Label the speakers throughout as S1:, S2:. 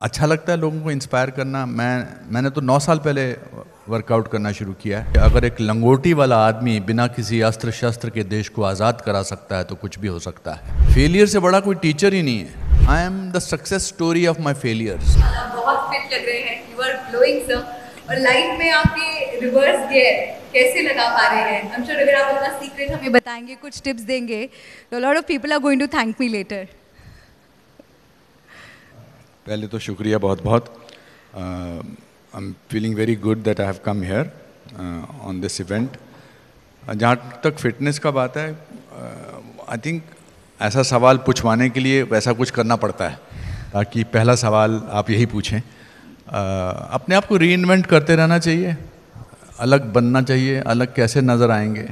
S1: अच्छा लगता है लोगों को इंस्पायर करना। मैंने तो 9 साल पहले वर्कआउट करना शुरू किया है। अगर एक लंगोटी वाला आदमी बिना किसी अस्त्र शस्त्र के देश को आज़ाद करा सकता है तो कुछ भी हो सकता है। फेलियर से बड़ा कोई टीचर ही नहीं है। I am the success story of my failures.
S2: बहुत फिट लग रहे हैं, यू आर ग्लोइंग सर। और लाइफ में आपके रिवर्स गियर कैसे लगा पा रहे हैं? आई एम श्योर अगर आप अपना सीक्रेट हमें बताएंगे, कुछ टिप्स देंगे, तो lot of people are going to thank me later.
S1: पहले तो शुक्रिया बहुत बहुत। I am feeling very good that I have come here on this event. जहाँ तक फिटनेस का बात है, आई थिंक ऐसा सवाल पूछवाने के लिए वैसा कुछ करना पड़ता है, ताकि पहला सवाल आप यही पूछें। अपने आप को रीइन्वेंट करते रहना चाहिए, अलग बनना चाहिए। अलग कैसे नज़र आएंगे?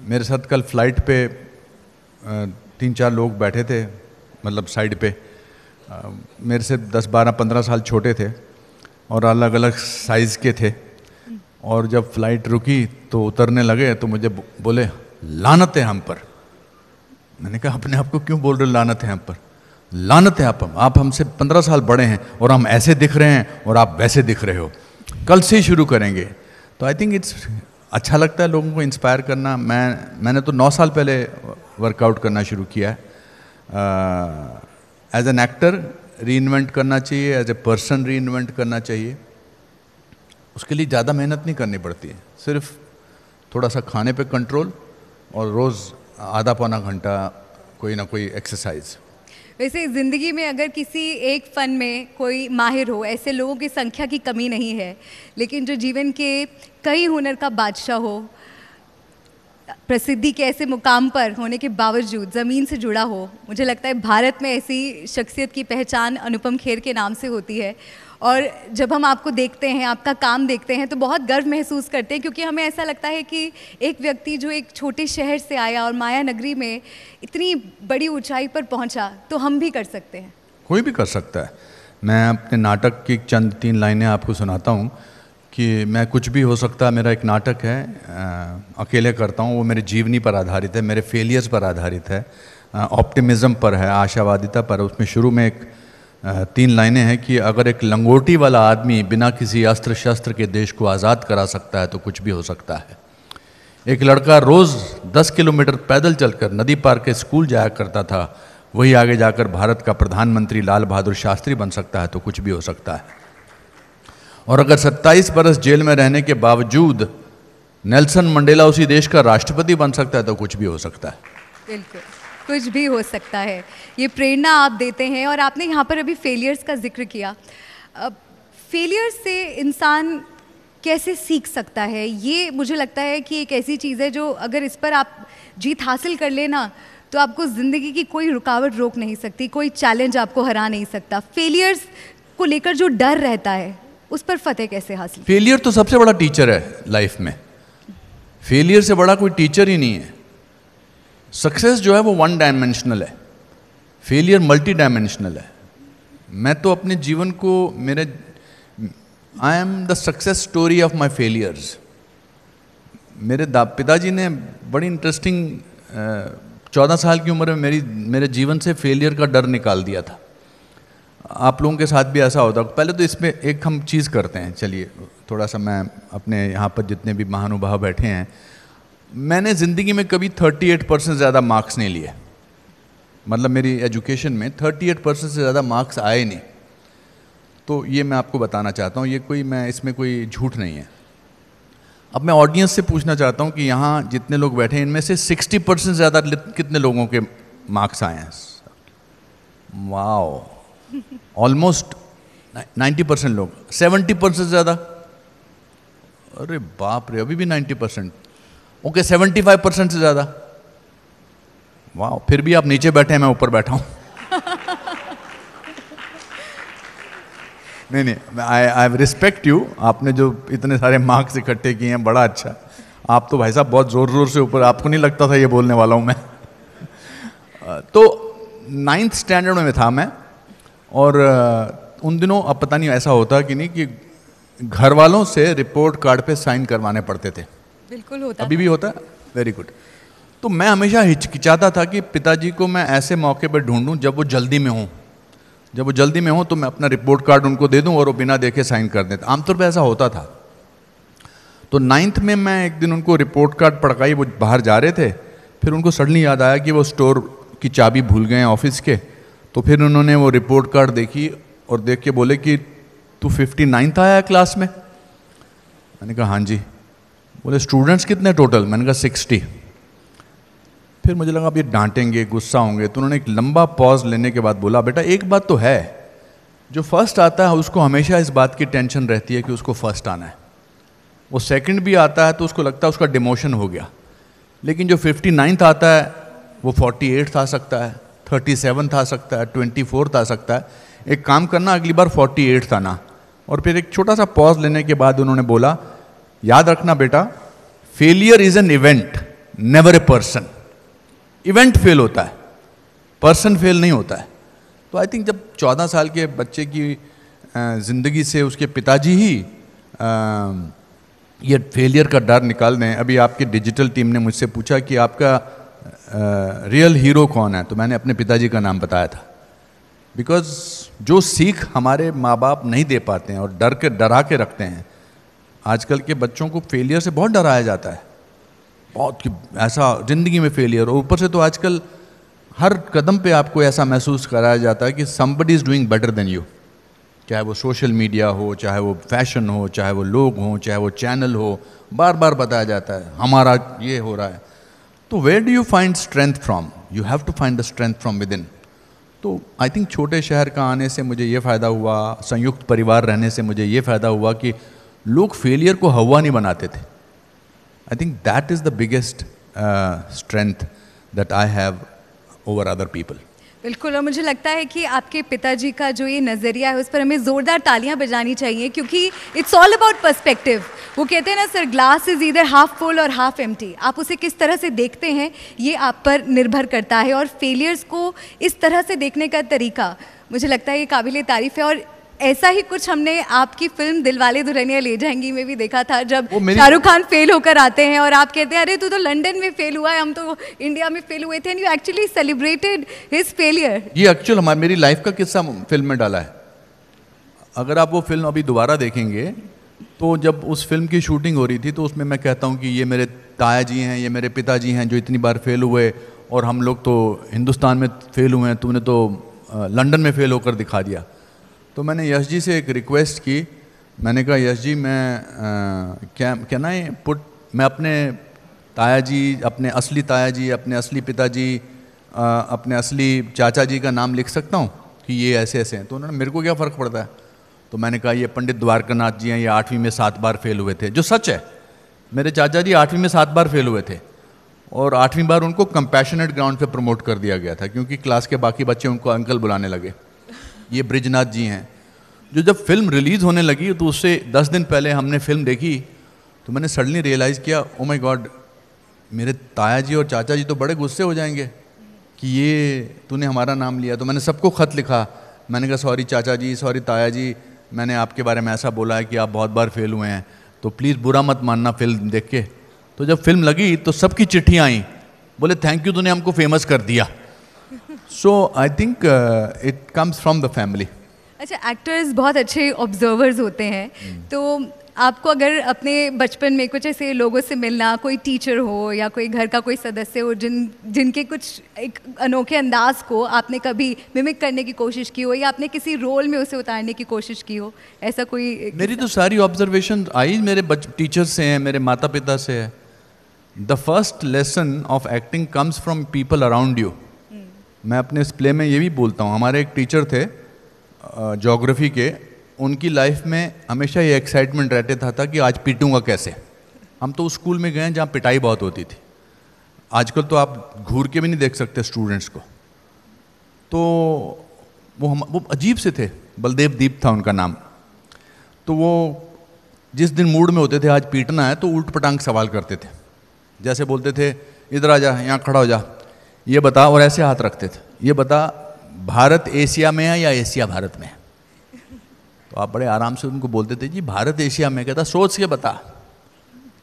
S1: मेरे साथ कल फ्लाइट पे 3-4 लोग बैठे थे, मतलब साइड पे। मेरे से 10, 12, 15 साल छोटे थे और अलग अलग साइज़ के थे। और जब फ्लाइट रुकी तो उतरने लगे तो मुझे बोले लानत है हम पर। मैंने कहा अपने आप को क्यों बोल रहे लानत है हम पर? लानत है आप हमसे 15 साल बड़े हैं और हम ऐसे दिख रहे हैं और आप वैसे दिख रहे हो। कल से ही शुरू करेंगे। तो आई थिंक इट्स अच्छा लगता है लोगों को इंस्पायर करना। मैंने तो 9 साल पहले वर्कआउट करना शुरू किया है। एज एन एक्टर रीइन्वेंट करना चाहिए, एज ए पर्सन रीइन्वेंट करना चाहिए। उसके लिए ज़्यादा मेहनत नहीं करनी पड़ती है, सिर्फ थोड़ा सा खाने पे कंट्रोल और रोज़ आधा पौना घंटा कोई ना कोई एक्सरसाइज।
S2: वैसे ज़िंदगी में अगर किसी एक फ़न में कोई माहिर हो, ऐसे लोगों की संख्या की कमी नहीं है, लेकिन जो जीवन के कई हुनर का बादशाह हो, प्रसिद्धि के ऐसे मुकाम पर होने के बावजूद ज़मीन से जुड़ा हो, मुझे लगता है भारत में ऐसी शख्सियत की पहचान अनुपम खेर के नाम से होती है। और जब हम आपको देखते हैं, आपका काम देखते हैं, तो बहुत गर्व महसूस करते हैं, क्योंकि हमें ऐसा लगता है कि एक व्यक्ति जो एक छोटे शहर से आया और माया नगरी में इतनी बड़ी ऊंचाई पर पहुंचा, तो हम भी कर सकते हैं।
S1: कोई भी कर सकता है। मैं अपने नाटक की चंद 3 लाइनें आपको सुनाता हूँ कि मैं कुछ भी हो सकता है। मेरा एक नाटक है, अकेले करता हूँ, वो मेरे जीवनी पर आधारित है, मेरे फेलियर्स पर आधारित है, ऑप्टिमिज़म पर है, आशावादिता पर। उसमें शुरू में एक 3 लाइनें हैं कि अगर एक लंगोटी वाला आदमी बिना किसी अस्त्र शस्त्र के देश को आज़ाद करा सकता है तो कुछ भी हो सकता है। एक लड़का रोज़ 10 किलोमीटर पैदल चलकर नदी पार के स्कूल जाया करता था, वही आगे जाकर भारत का प्रधानमंत्री लाल बहादुर शास्त्री बन सकता है तो कुछ भी हो सकता है। और अगर 27 बरस जेल में रहने के बावजूद नेल्सन मंडेला उसी देश का राष्ट्रपति बन सकता है तो कुछ भी हो सकता है।
S2: बिल्कुल, कुछ भी हो सकता है। ये प्रेरणा आप देते हैं। और आपने यहाँ पर अभी फेलियर्स का जिक्र किया। फेलियर से इंसान कैसे सीख सकता है? ये मुझे लगता है कि एक ऐसी चीज़ है जो अगर इस पर आप जीत हासिल कर लेना तो आपको ज़िंदगी की कोई रुकावट रोक नहीं सकती, कोई चैलेंज आपको हरा नहीं सकता। फेलियर्स को लेकर जो डर रहता है, उस पर फतेह कैसे हासिल?
S1: फेलियर तो सबसे बड़ा टीचर है लाइफ में। फेलियर से बड़ा कोई टीचर ही नहीं है। सक्सेस जो है वो 1 डायमेंशनल है, फेलियर मल्टी डायमेंशनल है। मैं तो अपने जीवन को I am the success story of my failures. मेरे पिताजी ने बड़ी इंटरेस्टिंग 14 साल की उम्र में मेरे जीवन से फेलियर का डर निकाल दिया था। आप लोगों के साथ भी ऐसा होता है। पहले तो इसमें एक हम चीज़ करते हैं, चलिए थोड़ा सा मैं अपने यहाँ पर जितने भी महानुभाव बैठे हैं, मैंने ज़िंदगी में कभी 38% से ज़्यादा मार्क्स नहीं लिए। मतलब मेरी एजुकेशन में 38% से ज़्यादा मार्क्स आए नहीं। तो ये मैं आपको बताना चाहता हूँ, इसमें कोई झूठ नहीं है। अब मैं ऑडियंस से पूछना चाहता हूँ कि यहाँ जितने लोग बैठे हैं इनमें से 60% से ज़्यादा कितने लोगों के मार्क्स आए हैं? वाओ, ऑलमोस्ट 90% लोग। 70% से ज़्यादा? अरे बाप रे, अभी भी 90%। ओके, 75% से ज़्यादा? वाह, फिर भी आप नीचे बैठे हैं, मैं ऊपर बैठा हूँ। नहीं, आई रिस्पेक्ट यू। आपने जो इतने सारे मार्क्स इकट्ठे किए हैं, बड़ा अच्छा। आप तो भाई साहब बहुत ज़ोर ज़ोर से ऊपर, आपको नहीं लगता था ये बोलने वाला हूँ मैं। तो 9th स्टैंडर्ड में था मैं, और उन दिनों अब पता नहीं ऐसा होता कि नहीं कि घर वालों से रिपोर्ट कार्ड पे साइन करवाने पड़ते थे।
S2: बिल्कुल होता,
S1: अभी भी होता है। Very good. तो मैं हमेशा हिचकिचाता था कि पिताजी को मैं ऐसे मौके पर ढूंढूं जब वो जल्दी में हों, जब वो जल्दी में हो तो मैं अपना रिपोर्ट कार्ड उनको दे दूं और वो बिना देखे साइन कर दें। आमतौर पे ऐसा होता था। तो 9th में मैं एक दिन उनको रिपोर्ट कार्ड पढ़ाई, वो बाहर जा रहे थे, फिर उनको सडनली याद आया कि वो स्टोर की चाबी भूल गए हैं ऑफिस के। तो फिर उन्होंने वो रिपोर्ट कार्ड देखी और देख के बोले कि तू 59th आया है क्लास में? मैंने कहा हाँ जी। बोले स्टूडेंट्स कितने टोटल? मैंने कहा 60। फिर मुझे लगा अब ये डांटेंगे, गुस्सा होंगे, तो उन्होंने एक लंबा पॉज लेने के बाद बोला, बेटा एक बात तो है, जो फर्स्ट आता है उसको हमेशा इस बात की टेंशन रहती है कि उसको फर्स्ट आना है। वो सेकंड भी आता है तो उसको लगता है उसका डिमोशन हो गया। लेकिन जो 59th आता है वो 48th आ सकता है, 37th आ सकता है, 24th आ सकता है। एक काम करना, अगली बार 48th आना। और फिर एक छोटा सा पॉज लेने के बाद उन्होंने बोला, याद रखना बेटा, failure is an event, never a person. Event fail होता है, पर्सन फेल नहीं होता है। तो आई थिंक जब 14 साल के बच्चे की ज़िंदगी से उसके पिताजी ही ये फेलियर का डर निकाल दें। अभी आपकी डिजिटल टीम ने मुझसे पूछा कि आपका रियल हीरो कौन है, तो मैंने अपने पिताजी का नाम बताया था। बिकॉज जो सीख हमारे माँ बाप नहीं दे पाते हैं और डरा के रखते हैं, आजकल के बच्चों को फेलियर से बहुत डराया जाता है, बहुत कि ऐसा ज़िंदगी में फेलियर। और ऊपर से तो आजकल हर कदम पे आपको ऐसा महसूस कराया जाता है कि somebody is doing better than you, चाहे वो सोशल मीडिया हो, चाहे वो फैशन हो, चाहे वो लोग हों, चाहे वो चैनल हो, बार बार बताया जाता है हमारा ये हो रहा है। तो where do you find strength from? You have to find the strength from within. तो आई थिंक छोटे शहर का आने से मुझे ये फ़ायदा हुआ, संयुक्त परिवार रहने से मुझे ये फ़ायदा हुआ कि लोग फेलियर को हवा नहीं बनाते थे। I think that is the biggest strength that I have over other people.
S2: बिल्कुल, और मुझे लगता है कि आपके पिताजी का जो ये नज़रिया है उस पर हमें ज़ोरदार तालियां बजानी चाहिए, क्योंकि इट्स ऑल अबाउट पर्सपेक्टिव। वो कहते हैं ना sir, glass is either half full और हाफ एम्प्टी। आप उसे किस तरह से देखते हैं ये आप पर निर्भर करता है, और फेलियर्स को इस तरह से देखने का तरीका मुझे लगता है ये काबिल तारीफ़ है। और ऐसा ही कुछ हमने आपकी फिल्म दिलवाले दुल्हनिया ले जाएंगी में भी देखा था, जब शाहरुख खान फेल होकर आते हैं और आप कहते हैं अरे तू तो लंदन में फेल हुआ है, हम तो इंडिया में फेल हुए थे, and you actually celebrated his failure.
S1: ये एक्चुअल मेरी लाइफ का किस्सा फिल्म में डाला है। अगर आप वो फिल्म अभी दोबारा देखेंगे तो जब उस फिल्म की शूटिंग हो रही थी तो उसमें मैं कहता हूँ कि ये मेरे ताया जी हैं, ये मेरे पिताजी हैं जो इतनी बार फेल हुए, और हम लोग तो हिंदुस्तान में फेल हुए हैं, तुमने तो लंदन में फेल होकर दिखा दिया। तो मैंने यश जी से एक रिक्वेस्ट की, मैंने कहा यश जी मैं क्या ना मैं अपने ताया जी, अपने असली ताया जी, अपने असली पिताजी, अपने असली चाचा जी का नाम लिख सकता हूँ कि ये ऐसे ऐसे हैं? तो उन्होंने, मेरे को क्या फ़र्क पड़ता है। तो मैंने कहा ये पंडित द्वारकानाथ जी हैं, ये 8वीं में 7 बार फेल हुए थे, जो सच है। मेरे चाचा जी 8वीं में 7 बार फेल हुए थे, और 8वीं बार उनको कंपैशनेट ग्राउंड पे प्रमोट कर दिया गया था, क्योंकि क्लास के बाकी बच्चे उनको अंकल बुलाने लगे। ये ब्रिजनाथ जी हैं, जो जब फिल्म रिलीज़ होने लगी तो उससे 10 दिन पहले हमने फिल्म देखी, तो मैंने सडनली रियलाइज़ किया, ओ माय गॉड, मेरे ताया जी और चाचा जी तो बड़े गुस्से हो जाएंगे कि ये तूने हमारा नाम लिया। तो मैंने सबको ख़त लिखा, मैंने कहा सॉरी चाचा जी, सॉरी ताया जी, मैंने आपके बारे में ऐसा बोला है कि आप बहुत बार फेल हुए हैं, तो प्लीज़ बुरा मत मानना फिल्म देख के। तो जब फिल्म लगी तो सबकी चिट्ठियाँ आई, बोले थैंक यू, तूने हमको फेमस कर दिया। So I think it comes from the family.
S2: अच्छा, एक्टर्स बहुत अच्छे ऑब्जर्वर्स होते हैं, तो आपको अगर अपने बचपन में कुछ ऐसे लोगों से मिलना, कोई टीचर हो या कोई घर का कोई सदस्य हो जिनके कुछ एक अनोखे अंदाज को आपने कभी मिमिक करने की कोशिश की हो, या आपने किसी रोल में उसे उतारने की कोशिश की हो, ऐसा कोई? मेरी
S1: तो सारी ऑब्जर्वेशन आई मेरे टीचर से हैं, मेरे माता पिता से है। The first lesson of acting comes from people around you. मैं अपने इस प्ले में ये भी बोलता हूँ, हमारे एक टीचर थे ज्योग्राफी के, उनकी लाइफ में हमेशा ये एक्साइटमेंट रहता था कि आज पीटूंगा कैसे। हम तो उस स्कूल में गए जहाँ पिटाई बहुत होती थी, आजकल तो आप घूर के भी नहीं देख सकते स्टूडेंट्स को। तो वो अजीब से थे, बलदेव दीप था उनका नाम। तो वो जिस दिन मूड में होते थे आज पीटना है, तो उल्ट पटांग सवाल करते थे। जैसे बोलते थे इधर आ जा, यहाँ खड़ा हो जा, ये बता, और ऐसे हाथ रखते थे, ये बता भारत एशिया में है या एशिया भारत में है? तो आप बड़े आराम से उनको बोलते थे जी भारत एशिया में। कहता सोच के बता,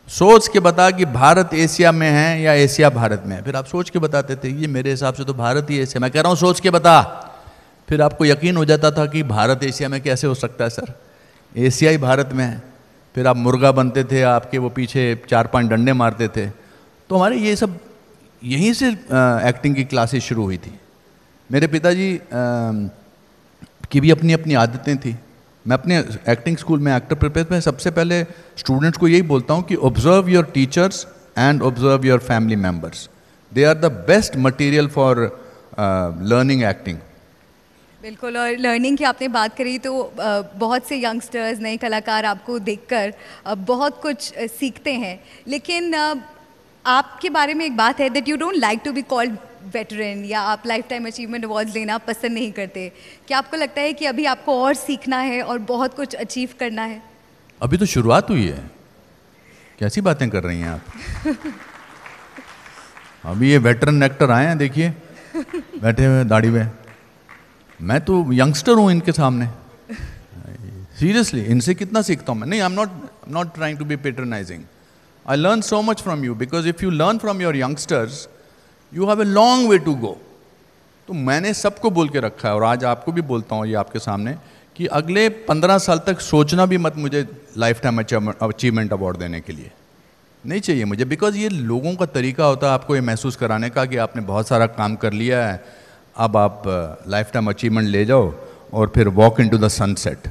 S1: सोच के बता कि भारत एशिया में है या एशिया भारत में है। फिर आप सोच के बताते थे, ये मेरे हिसाब से तो भारत ही एशिया। मैं कह रहा हूँ सोच के बता,
S3: फिर आपको यकीन हो जाता था कि भारत एशिया में कैसे हो सकता है सर, एशिया ही भारत में है। फिर आप मुर्गा बनते थे, आपके वो पीछे 4-5 डंडे मारते थे। तो हमारे ये सब यहीं से एक्टिंग की क्लासेस शुरू हुई थी। मेरे पिताजी की भी अपनी अपनी आदतें थी। मैं अपने एक्टिंग स्कूल में एक्टर प्रिपेयर में सबसे पहले स्टूडेंट्स को यही बोलता हूँ कि observe your teachers and observe your family members, they are the best material for learning acting.
S2: बिल्कुल, और लर्निंग की आपने बात करी तो बहुत से यंगस्टर्स, नए कलाकार आपको देखकर बहुत कुछ सीखते हैं, लेकिन आपके बारे में एक बात है that you don't like to be called veteran, या आप लाइफ टाइम अचीवमेंट अवार्ड्स लेना पसंद नहीं करते। क्या आपको लगता है कि अभी आपको और सीखना है और बहुत कुछ अचीव करना है?
S3: अभी तो शुरुआत हुई है, कैसी बातें कर रही हैं आप। अभी ये वेटरन एक्टर आए हैं, देखिए बैठे हुए दाढ़ी में। मैं तो यंगस्टर हूँ इनके सामने, सीरियसली इनसे कितना सीखता हूँ मैं। नहीं, I am not trying to be patronizing. I learn so much from you, because if you learn from your youngsters you have a long way to go. तो मैंने सबको बोल के रखा है और आज आपको भी बोलता हूँ ये आपके सामने कि अगले 15 साल तक सोचना भी मत मुझे लाइफ टाइम अचीवमेंट अवार्ड देने के लिए, नहीं चाहिए मुझे। बिकॉज ये लोगों का तरीका होता है आपको ये महसूस कराने का कि आपने बहुत सारा काम कर लिया है, अब आप लाइफ टाइम अचीवमेंट ले जाओ और फिर walk into the sunset.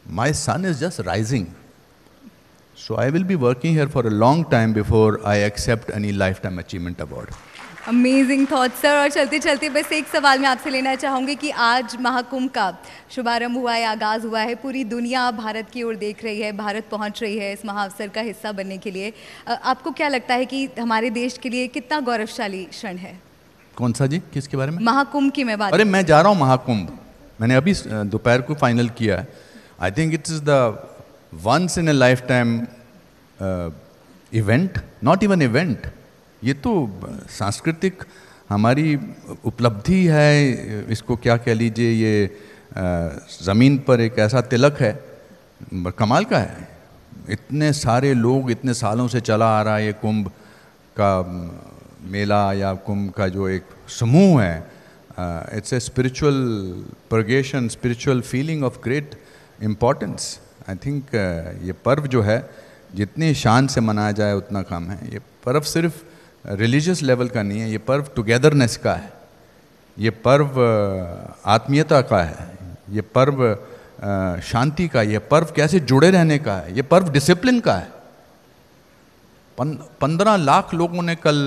S3: My son is just rising, so I will be working here for a long time before I accept any lifetime achievement award.
S2: Amazing thought sir. और चलते चलते बस एक सवाल मैं आपसे लेना चाहूँगी कि आज महाकुंभ का शुभारंभ हुआ है, आगाज़ हुआ है, पूरी दुनिया भारत की ओर देख रही है, भारत पहुँच रही है इस महाअवसर का हिस्सा बनने के लिए। आपको क्या लगता है कि हमारे देश के लिए कितना गौरवशाली क्षण है?
S3: कौन सा जी, किसके बारे में?
S2: महाकुंभ की मैं बात।
S3: अरे मैं जा रहा हूँ महाकुंभ, मैंने अभी दोपहर को फाइनल किया है। I think it is the once in a lifetime event, not even event, ये तो सांस्कृतिक हमारी उपलब्धि है, इसको क्या कह लीजिए। ये ज़मीन पर एक ऐसा तिलक है, कमाल का है। इतने सारे लोग इतने सालों से चला आ रहा है ये कुंभ का मेला या कुंभ का जो एक समूह है, it's a spiritual purgation, spiritual feeling of great importance. I think ये पर्व जो है जितनी शान से मनाया जाए उतना कम है। ये पर्व सिर्फ रिलीजियस लेवल का नहीं है, ये पर्व टुगेदरनेस का है, ये पर्व आत्मीयता का है, ये पर्व शांति का, ये पर्व कैसे जुड़े रहने का है, ये पर्व डिसिप्लिन का है। 15 लाख लोगों ने कल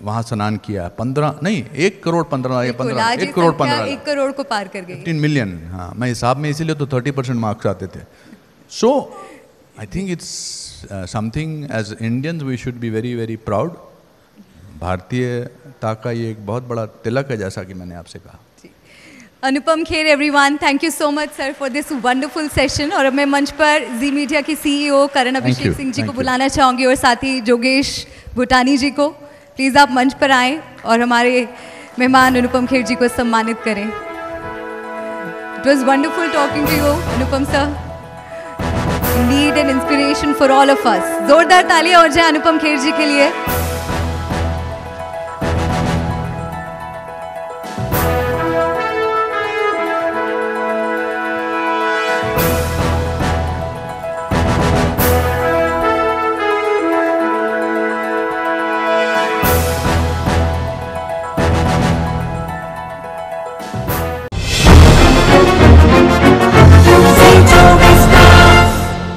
S3: वहाँ स्नान किया। 15 नहीं, 1 करोड़ 15 या 15 1 करोड़ 15
S2: 1 करोड़ को पार कर गई,
S3: 15 मिलियन। हाँ, मैं हिसाब में इसीलिए तो 30% मार्क्स आते थे। So I think it's something as Indians we should be very very proud. भारतीयता का ये एक बहुत बड़ा तिलक है, जैसा कि मैंने आपसे कहा।
S2: Anupam Kher everyone, thank you so much sir for this wonderful session. और अब मैं मंच पर जी मीडिया की CEO करण अभिषेक सिंह जी को बुलाना चाहूँगी और साथ ही जोगेश भूटानी जी को। प्लीज़ आप मंच पर आएँ और हमारे मेहमान अनुपम खेर जी को सम्मानित करें। It was wonderful talking to you Anupam sir, lead and inspiration for all of us. जोरदार तालियां हो जाए अनुपम खेर जी के लिए।